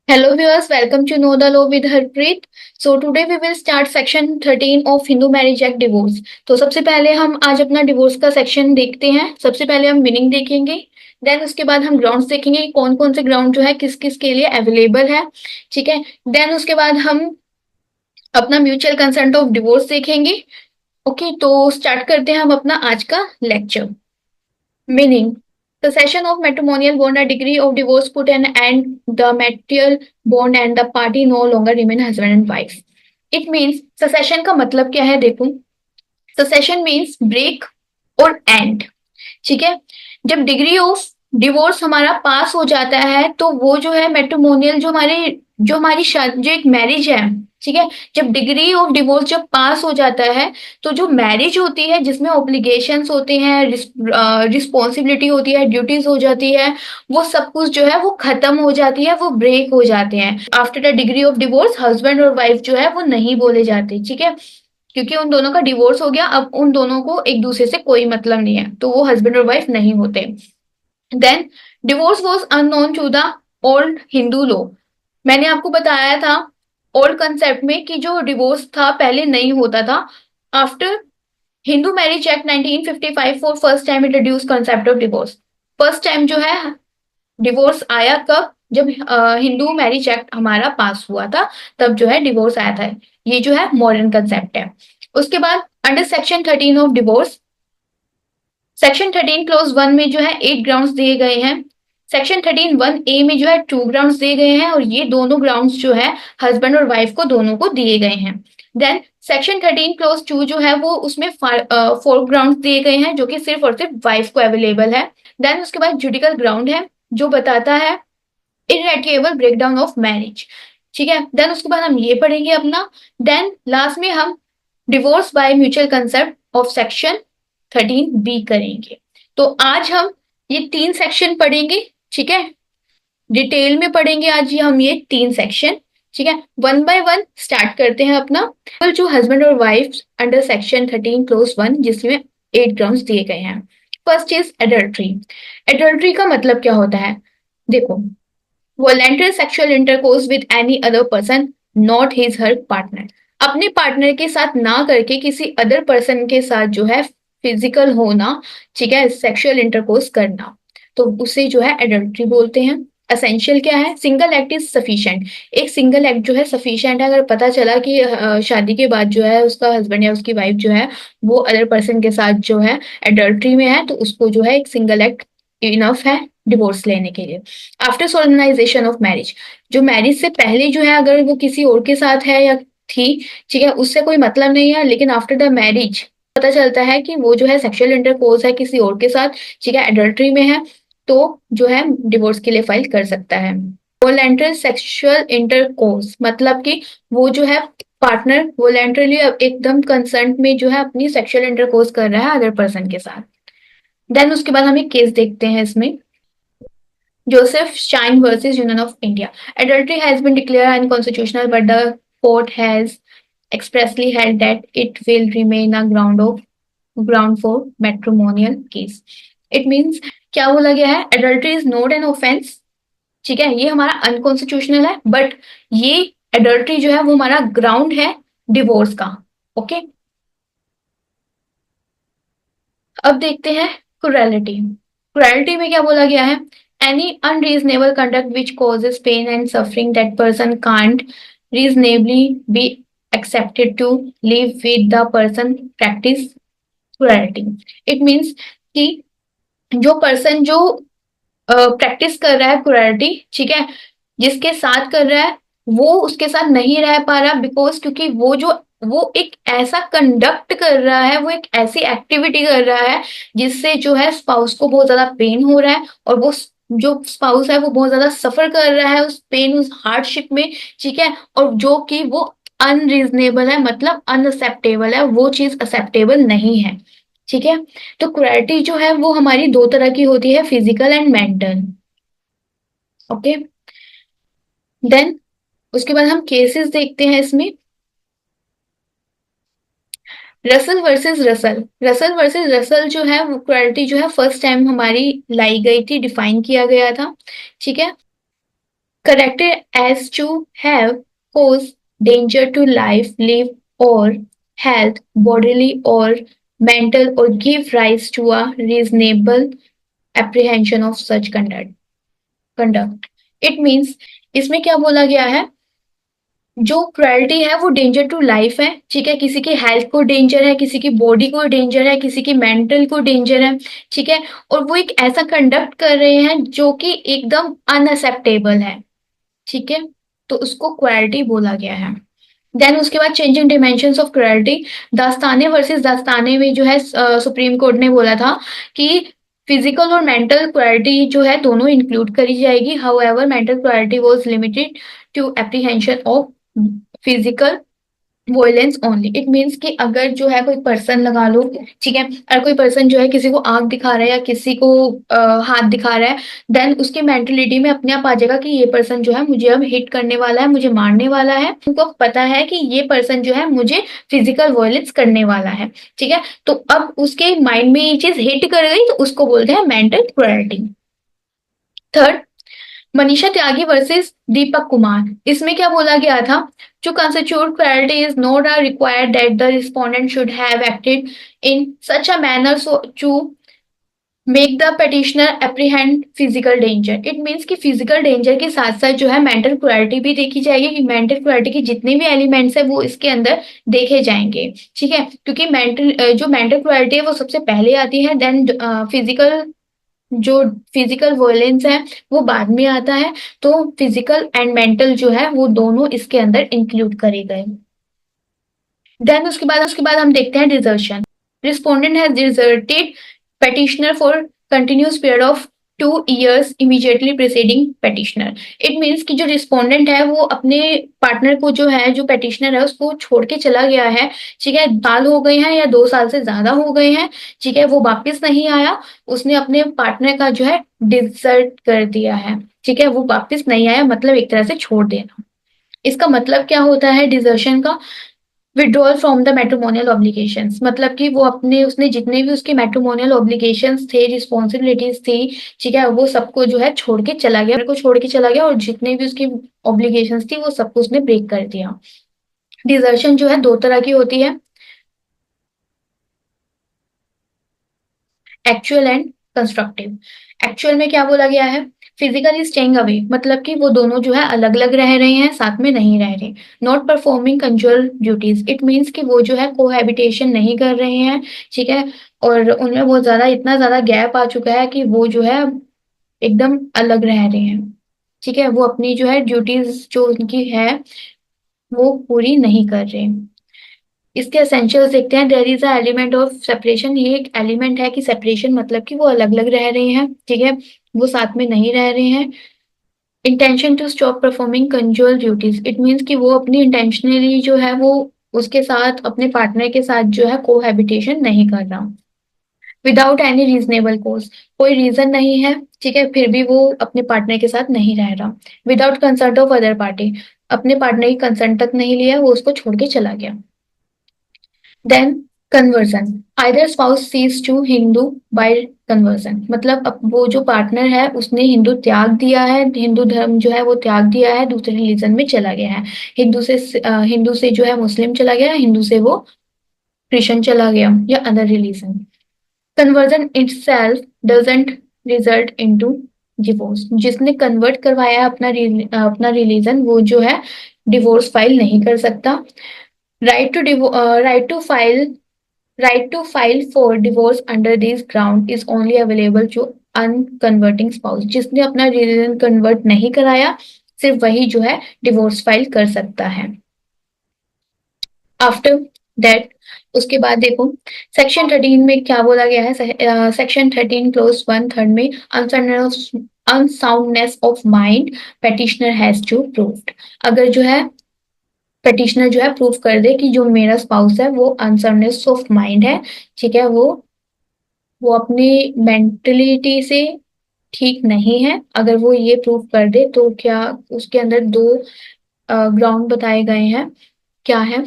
Hello viewers, welcome to Know the Law with Harpreet. So today we will start section 13 of Hindu Marriage Act divorce. तो सबसे पहले हम आज अपना divorce का सेक्शन देखते हैं। सबसे पहले हम मीनिंग देखेंगे, देन उसके बाद हम ग्राउंड्स देखेंगे, कौन कौन से ग्राउंड जो है किस किस के लिए अवेलेबल है। ठीक है, देन उसके बाद हम अपना म्यूचुअल कंसेंट ऑफ डिवोर्स देखेंगे। ओके, तो स्टार्ट करते हैं हम अपना आज का lecture. Meaning: the cessation of matrimonial bond, a degree of divorce put an end the marital bond and the party no longer remain husband and wife. It means secession का मतलब क्या है, देखो। secession means break और end। ठीक है, जब degree of divorce हमारा पास हो जाता है तो वो जो है मैट्रिमोनियल जो हमारी शादी जो एक मैरिज है, ठीक है, जब डिग्री ऑफ डिवोर्स जब पास हो जाता है तो जो मैरिज होती है जिसमें ऑब्लिगेशंस होते हैं, रिस्पॉन्सिबिलिटी होती है, ड्यूटीज हो जाती है, वो सब कुछ जो है वो खत्म हो जाती है, वो ब्रेक हो जाते हैं। After the degree of divorce husband और वाइफ जो है वो नहीं बोले जाते। ठीक है, क्योंकि उन दोनों का डिवोर्स हो गया, अब उन दोनों को एक दूसरे से कोई मतलब नहीं है, तो वो हस्बैंड और वाइफ नहीं होते। Then divorce was unknown to the old Hindu law. मैंने आपको बताया था ओल्ड कंसेप्ट में कि जो डिवोर्स था पहले नहीं होता था। After Hindu marriage act 1955 for first time introduce concept of divorce. First time जो है डिवोर्स आया कब, जब हिंदू मैरिज एक्ट हमारा पास हुआ था, तब जो है डिवोर्स आया था। ये जो है मॉडर्न कंसेप्ट है। उसके बाद under section 13 of divorce, section 13 close 1 में जो है 8 ग्राउंड्स दिए गए हैं। सेक्शन 13 1A में जो है 2 ग्राउंड्स दिए गए हैं, और ये दोनों ग्राउंड्स जो है हस्बैंड और वाइफ को दोनों को दिए गए हैं। देन सेक्शन 13 क्लोज 2 जो है वो उसमें 4 ग्राउंड्स दिए गए हैं जो कि सिर्फ और सिर्फ वाइफ को अवेलेबल है। देन उसके बाद जुडिकल ग्राउंड है जो बताता है इररेटिएबल ब्रेकडाउन ऑफ मैरिज। ठीक है, देन उसके बाद हम ये पढ़ेंगे अपना। देन लास्ट में हम divorce by mutual concept of section 13B करेंगे। तो आज हम ये 3 सेक्शन पढ़ेंगे। ठीक है, डिटेल में पढ़ेंगे आज हम ये 3 सेक्शन। ठीक है, वन बाय वन स्टार्ट करते हैं अपना। जो हस्बैंड और वाइफ अंडर सेक्शन 13 क्लोज 1 जिसमें 8 ग्राउंड्स दिए गए हैं। First is adultery. एडल्ट्री का मतलब क्या होता है, देखो, volunteer sexual intercourse with any other person not his her partner. अपने पार्टनर के साथ ना करके किसी अदर पर्सन के साथ जो है फिजिकल होना, ठीक है, सेक्सुअल इंटरकोर्स करना, तो उसे जो है एडल्ट्री बोलते हैं। असेंशियल क्या है, सिंगल एक्ट इज सफिशिएंट। एक सिंगल एक्ट जो है सफिशिएंट है। अगर पता चला कि शादी के बाद जो है उसका हस्बैंड या उसकी वाइफ जो है वो अदर पर्सन के साथ जो है एडल्ट्री में है, तो उसको जो है एक सिंगल एक्ट इनफ है डिवोर्स लेने के लिए। आफ्टर सोलनाइजेशन ऑफ मैरिज, जो मैरिज से पहले जो है अगर वो किसी और के साथ है या थी, ठीक है, उससे कोई मतलब नहीं है, लेकिन आफ्टर द मैरिज पता चलता है कि वो जो है सेक्सुअल इंटरकोर्स है किसी और के साथ, ठीक है, एडल्ट्री में है, तो जो है डिवोर्स के लिए फाइल कर सकता है। वोलेंटरी सेक्सुअल इंटरकोर्स मतलब कि वो जो है पार्टनर वोलेंटरली एकदम कंसर्न में जो है अपनी सेक्सुअल इंटरकोर्स कर रहा है अदर पर्सन के साथ। देन उसके बाद हम एक केस देखते हैं इसमें, Joseph Stein versus Union of India. Adultery has been declared unconstitutional, but the court has expressly held that it will remain a ground for matrimonial case. It means क्या बोला गया है, adultery is not an offense, ठीक है, ये हमारा unconstitutional है, but ये adultery जो है वो हमारा ग्राउंड है डिवोर्स का। ओके, अब देखते हैं क्रुएलिटी। क्रुएलिटी में क्या बोला गया है, any unreasonable conduct which causes pain and suffering that person can't reasonably be expected to live with the person practice cruelty. It means कि जो पर्सन जो प्रैक्टिस कर रहा है क्रुएलिटी, ठीक है, जिसके साथ कर रहा है वो उसके साथ नहीं रह पा रहा, बिकॉज क्योंकि वो एक ऐसा कंडक्ट कर रहा है, वो एक ऐसी एक्टिविटी कर रहा है जिससे जो है स्पाउस को बहुत ज्यादा पेन हो रहा है, और वो जो स्पाउस है वो बहुत ज्यादा सफर कर रहा है उस पेन उस हार्डशिप में। ठीक है, और जो कि वो अनरीजनेबल है, मतलब अनअक्सेप्टेबल है, वो चीज एक्सेप्टेबल नहीं है। ठीक है, तो क्रुएल्टी जो है वो हमारी 2 तरह की होती है, physical and mental. Okay, then उसके बाद हम केसेस देखते हैं इसमें। Russell versus Russell, Russell versus Russell जो है वो क्रुएल्टी जो है फर्स्ट टाइम हमारी लाई गई थी, डिफाइन किया गया था। ठीक है, corrected as to have caused danger to life, limb, or health, bodily or mental, or give rise to a reasonable apprehension of such conduct. It means इसमें क्या बोला गया है, जो क्रुएल्टी है वो डेंजर टू लाइफ है, ठीक है, किसी की हेल्थ को डेंजर है, किसी की बॉडी को डेंजर है, किसी की मेंटल को डेंजर है, ठीक है, और वो एक ऐसा कंडक्ट कर रहे हैं जो कि एकदम अनअसेप्टेबल है, ठीक है, तो उसको क्रुएल्टी बोला गया है। देन उसके बाद changing dimensions of cruelty, Dastane versus Dastane में जो है सुप्रीम कोर्ट ने बोला था कि फिजिकल और मेंटल क्रुएल्टी जो है दोनों इंक्लूड करी जाएगी, however mental cruelty was limited to apprehension of physical violence only. It means कि अगर जो है कोई पर्सन लगा लो, ठीक है, अगर कोई पर्सन जो है किसी को आंख दिखा रहा है या किसी को हाथ दिखा रहा है, देन उसकी मेंटेलिटी में अपने आप आ जाएगा कि ये पर्सन जो है मुझे अब हिट करने वाला है, मुझे मारने वाला है, उनको पता है कि ये पर्सन जो है मुझे फिजिकल वॉयलेंस करने वाला है, ठीक है, तो अब उसके माइंड में ये चीज हिट कर गई तो उसको बोलते हैं मेंटल क्रुएल्टी। थर्ड, मनीषा त्यागी वर्सेस दीपक कुमार, इसमें क्या बोला गया था, to constitute clarity is not required that the respondent should have acted in such a manner so to make the petitioner apprehend physical danger। It means कि फिजिकल डेंजर के साथ साथ जो है मेंटल क्रुएल्टी भी देखी जाएगी, कि मेंटल क्रुएल्टी के जितने भी एलिमेंट्स है वो इसके अंदर देखे जाएंगे, ठीक है, क्योंकि जो मेंटल क्रुएल्टी है वो सबसे पहले आती है, देन फिजिकल जो फिजिकल वॉयलेंस है वो बाद में आता है, तो फिजिकल एंड मेंटल जो है वो दोनों इसके अंदर इंक्लूड करे गए। देन उसके बाद हम देखते हैं desertion. Respondent has deserted petitioner for continuous period of 2 years immediately preceding petitioner. It means कि जो रिस्पोंडेंट है वो अपने पार्टनर को जो है, जो पेटिशनर है उसको छोड़ के चला गया है, ठीक है, साल हो गए हैं या 2 साल से ज्यादा हो गए हैं, ठीक है, वो वापस नहीं आया, उसने अपने पार्टनर का जो है डिजर्ट कर दिया है, ठीक है, वो वापस नहीं आया, मतलब एक तरह से छोड़ देना। इसका मतलब क्या होता है डिजर्शन का, withdrawal from the matrimonial obligations, मतलब कि वो अपने उसने जितने भी उसके मैट्रिमोनियल ऑब्लिगेशंस थे, रिस्पॉन्सिबिलिटीज थी, ठीक है, वो सबको जो है छोड़ के चला गया, मेरे को छोड़ के चला गया, और जितने भी उसकी ऑब्लिगेशंस थी वो सबको उसने ब्रेक कर दिया। डिजर्शन जो है दो तरह की होती है, एक्चुअल एंड कंस्ट्रक्टिव। एक्चुअल में क्या बोला गया है, फिजिकली स्टेइंग अवे, मतलब कि वो दोनों जो है अलग अलग रह रहे हैं, साथ में नहीं रह रहे। Not performing conjugal duties, it means कि वो जो है कोहैबिटेशन नहीं कर रहे हैं, ठीक है, और उनमें बहुत ज्यादा इतना ज्यादा गैप आ चुका है कि वो जो है एकदम अलग रह रहे हैं, ठीक है, वो अपनी जो है ड्यूटीज जो उनकी है वो पूरी नहीं कर रहे। इसके एसेंशियल्स देखते हैं। There is a element of separation, ये एक एलिमेंट है कि सेपरेशन मतलब कि वो अलग अलग रह रहे हैं, ठीक है, वो साथ में नहीं रह रहे हैं। Intention to stop performing conjugal duties, it means कि वो अपनी इंटेंशनली जो है वो उसके साथ अपने पार्टनर के साथ जो है कोहैबिटेशन नहीं कर रहा, विदाउट एनी रीजनेबल कोज, कोई रीजन नहीं है, ठीक है, फिर भी वो अपने पार्टनर के साथ नहीं रह रहा। Without concert of other party, अपने पार्टनर की कंसर्ट तक नहीं लिया, वो उसको छोड़ के चला गया। Then conversion, either spouse ceases to Hindu by conversion, मतलब अब वो जो पार्टनर है उसने हिंदू त्याग दिया है, हिंदू धर्म जो है वो त्याग दिया है, दूसरे रिलीजन में चला गया है, हिंदू से जो है मुस्लिम चला गया, हिंदू से वो क्रिश्चियन चला गया या other religion. Conversion itself doesn't result into divorce, जिसने कन्वर्ट करवाया है अपना रिलीजन वो जो है डिवोर्स फाइल नहीं कर सकता। Right to right to file Right to file for divorce under this ground is only available to unconverting spouse, जिसने अपना रिलीजन कन्वर्ट नहीं कराया सिर्फ वही जो है डिवोर्स फाइल कर सकता है। आफ्टर दैट, उसके बाद देखो सेक्शन 13 में क्या बोला गया है, सेक्शन 13 क्लोज 1/3 में unsoundness of mind petitioner has to proved, अगर जो है पेटिशनर जो है प्रूव कर दे कि जो मेरा स्पाउस है वो अनसाउंडनेस ऑफ माइंड है, ठीक है, वो अपनी मेंटलिटी से ठीक नहीं है, अगर वो ये प्रूव कर दे तो क्या उसके अंदर दो ग्राउंड बताए गए हैं, क्या है,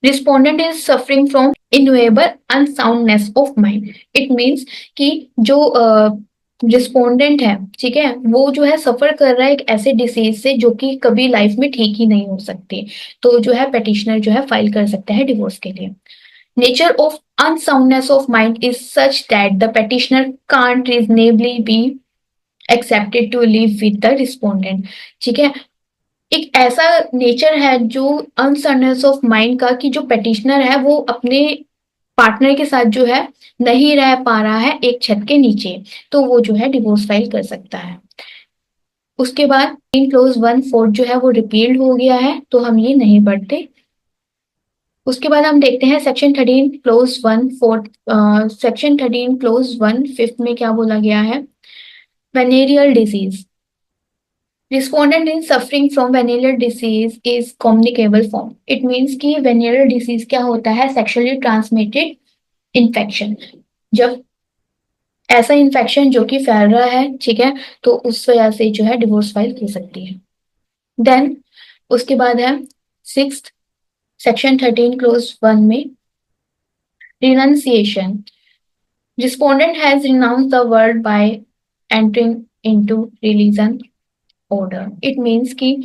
respondent is suffering from incurable unsoundness of mind, it means कि जो रिस्पोंडेंट है, ठीक है, वो जो है सफर कर रहा है एक ऐसे डिसीज से जो कि कभी लाइफ में ठीक ही नहीं हो सकती, तो जो है पेटिशनर जो है फाइल कर सकता है डिवोर्स के लिए। Nature of unsoundness of mind is such that the petitioner can't reasonably be expected to live with the respondent, ठीक है। एक ऐसा नेचर है जो अनसर्टनेस ऑफ माइंड का, कि जो पेटिशनर है वो अपने पार्टनर के साथ जो है नहीं रह पा रहा है एक छत के नीचे, तो वो जो है डिवोर्स फाइल कर सकता है। उसके बाद इन क्लोज 1/4 जो है वो रिपील्ड हो गया है, तो हम ये नहीं पढ़ते। उसके बाद हम देखते हैं सेक्शन 13 क्लोज 1/4, सेक्शन 13 क्लोज 1/5 में क्या बोला गया है। Venereal disease, respondent in suffering from venereal disease is communicable form. It means कि वेनेरियल डिसीज क्या होता है, सेक्सुअली ट्रांसमिटेड इन्फेक्शन। जब ऐसा इन्फेक्शन जो कि फैल रहा है, ठीक है, तो उस वजह से जो है डिवोर्स फाइल हो सकती है। देन उसके बाद है सिक्स्थ, सेक्शन 13 क्लोज 1 में renunciation, respondent has renounce the word by entering into religion order. It means कि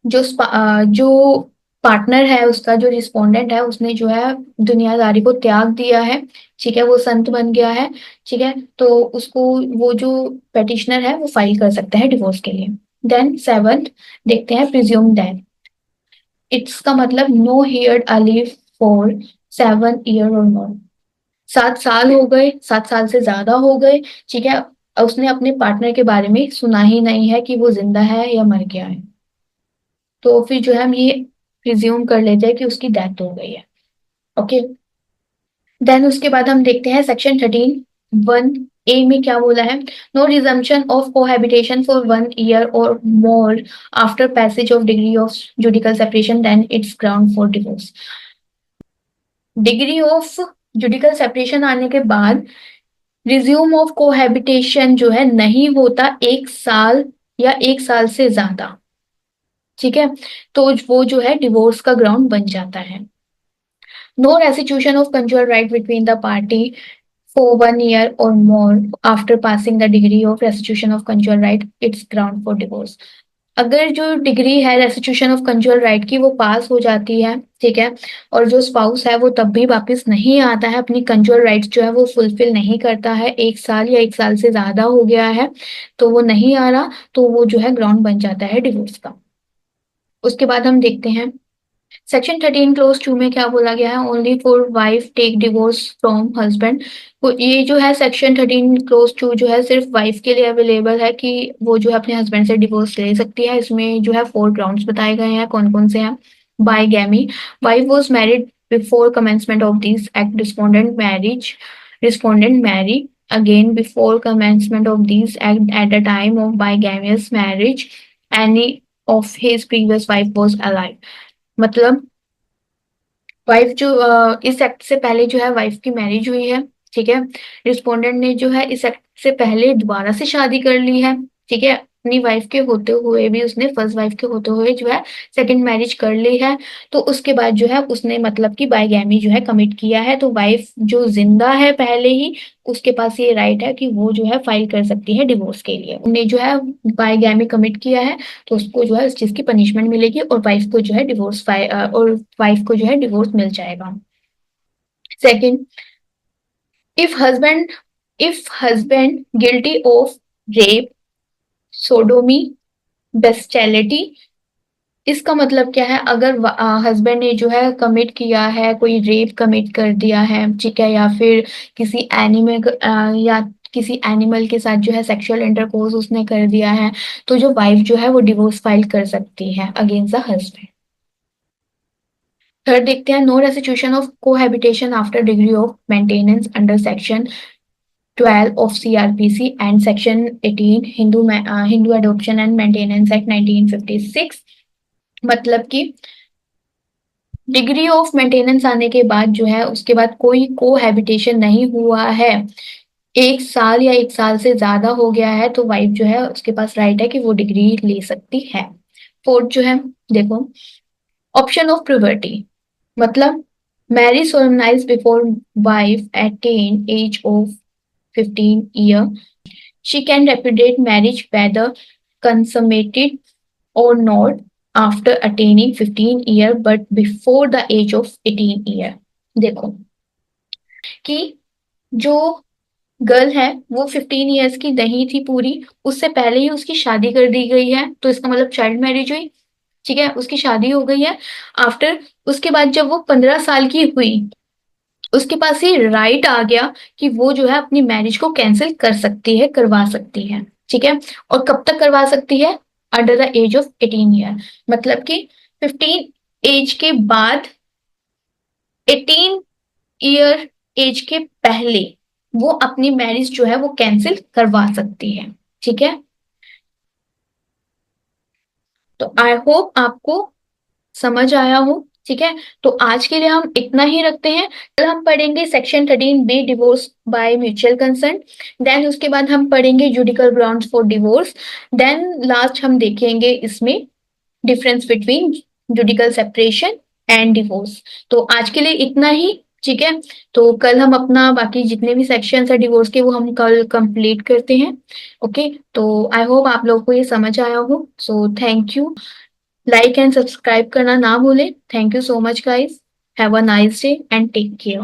जो पार्टनर है उसका, जो रिस्पोंडेंट है, उसने जो है दुनियादारी को त्याग दिया है, ठीक है, वो संत बन गया है, ठीक है, तो उसको, वो जो पेटिशनर है वो फाइल कर सकता है डिवोर्स के लिए। देन सेवंथ देखते हैं प्रिज्यूम डेथ। इट्स का मतलब no heard alive for 7 year और मोर। 7 साल हो गए, 7 साल से ज्यादा हो गए, ठीक है, उसने अपने पार्टनर के बारे में सुना ही नहीं है कि वो जिंदा है या मर गया है, तो फिर जो है हम ये प्रिज्यूम कर लेते हैं कि उसकी डेथ हो गई है। ओके। देन उसके बाद हम देखते हैं सेक्शन 13(1)(a) में क्या बोला है। No resumption of cohabitation for 1 year और more after passage of decree of judicial separation, then it's ground for divorce. Decree of judicial separation आने के बाद रिज्यूम ऑफ कोहैबिटेशन जो है नहीं होता 1 साल या 1 साल से ज्यादा, ठीक है, तो वो जो है डिवोर्स का ग्राउंड बन जाता है। No restitution of conjugal right between the party for 1 year or more after passing the degree of restitution of conjugal right, its ground for divorce. अगर जो डिग्री है रेस्टिट्यूशन ऑफ कंजुअल राइट की वो पास हो जाती है, ठीक है, और जो स्पाउस है वो तब भी वापस नहीं आता है, अपनी कंजुअल राइट्स जो है वो फुलफिल नहीं करता है, 1 साल या 1 साल से ज्यादा हो गया है, तो वो नहीं आ रहा, तो वो जो है ग्राउंड बन जाता है डिवोर्स का। उसके बाद हम देखते हैं सेक्शन 13 क्लोज 2 में क्या बोला गया है। Only for wife take divorce from husband. ये जो है सेक्शन 13 क्लोज 2 जो है सिर्फ वाइफ के लिए अवेलेबल है, कि वो जो है अपने हस्बैंड से डिवोर्स ले सकती है। इसमें जो है 4 ग्राउंड्स बताए गए हैं, कौन कौन से हैं। Bigamy, wife was married before commencement of this act, respondent marry again before commencement of these act at the time of bigamous marriage any of his previous wife was alive। मतलब wife जो इस act से पहले जो है wife की marriage हुई है, ठीक है, रिस्पोंडेंट ने जो है इस एक्ट से पहले दोबारा से शादी कर ली है, ठीक है, अपनी वाइफ के होते हुए भी उसने फर्स्ट वाइफ के होते हुए जो है सेकंड मैरिज कर ली है, तो उसके बाद जो है उसने मतलब कि बाईगैमी जो है कमिट किया है, तो वाइफ जो जिंदा है पहले ही, उसके पास ये राइट है कि वो जो है फाइल कर सकती है डिवोर्स के लिए। उन्हें जो है बाईगैमी कमिट किया है, तो उसको जो है उस चीज की पनिशमेंट मिलेगी, और वाइफ को जो है डिवोर्स मिल जाएगा। Second, if husband if husband guilty of rape, sodomy, bestiality. इसका मतलब क्या है, अगर हस्बैंड ने जो है कमिट किया है, कोई रेप कमिट कर दिया है, ठीक है, या फिर किसी एनिमल या किसी एनिमल के साथ जो है सेक्सुअल इंटरकोर्स उसने कर दिया है, तो जो वाइफ जो है वो डिवोर्स फाइल कर सकती है अगेंस्ट द हस्बैंड। थर्ड देखते हैं, no restitution of cohabitation after degree of maintenance under section 12 of CrPC and section 18 Hindu adoption and maintenance act 1956। मतलब कि डिग्री ऑफ मेंटेनेंस आने के बाद जो है उसके बाद कोई कोहैबिटेशन नहीं हुआ है, 1 साल या 1 साल से ज्यादा हो गया है, तो वाइफ जो है उसके पास राइट है कि वो डिग्री ले सकती है। फोर्थ जो है, देखो, ऑप्शन ऑफ प्रिवर्टी, मतलब marriage solemnise before wife attain age of 15 year. She can repudiate marriage whether consummated or not after attaining 15 year but before the age of 18 year. देखो कि जो गर्ल है वो 15 इयर्स की नहीं थी पूरी, उससे पहले ही उसकी शादी कर दी गई है, तो इसका मतलब चाइल्ड मैरिज हुई। ठीक है, उसकी शादी हो गई है। आफ्टर उसके बाद जब वो 15 साल की हुई, उसके पास ये राइट आ गया कि वो जो है अपनी मैरिज को कैंसिल कर सकती है, करवा सकती है। ठीक है, और कब तक करवा सकती है? Under the age of 18 year, मतलब कि 15 एज के बाद, 18 ईयर एज के पहले वो अपनी मैरिज जो है वो कैंसिल करवा सकती है। ठीक है, तो आई होप आपको समझ आया हो। ठीक है, तो आज के लिए हम इतना ही रखते हैं। कल हम पढ़ेंगे section 13 B, divorce by mutual consent. Then उसके बाद हम पढ़ेंगे judicial grounds for divorce. Then last हम देखेंगे इसमें difference between judicial separation and divorce. तो आज के लिए इतना ही। ठीक है, तो कल हम अपना बाकी जितने भी सेक्शन है डिवोर्स के वो हम कल कंप्लीट करते हैं। ओके, तो आई होप आप लोगों को ये समझ आया हो। So thank you. Like and subscribe करना ना भूलें। Thank you so much guys. Have a nice day and take care.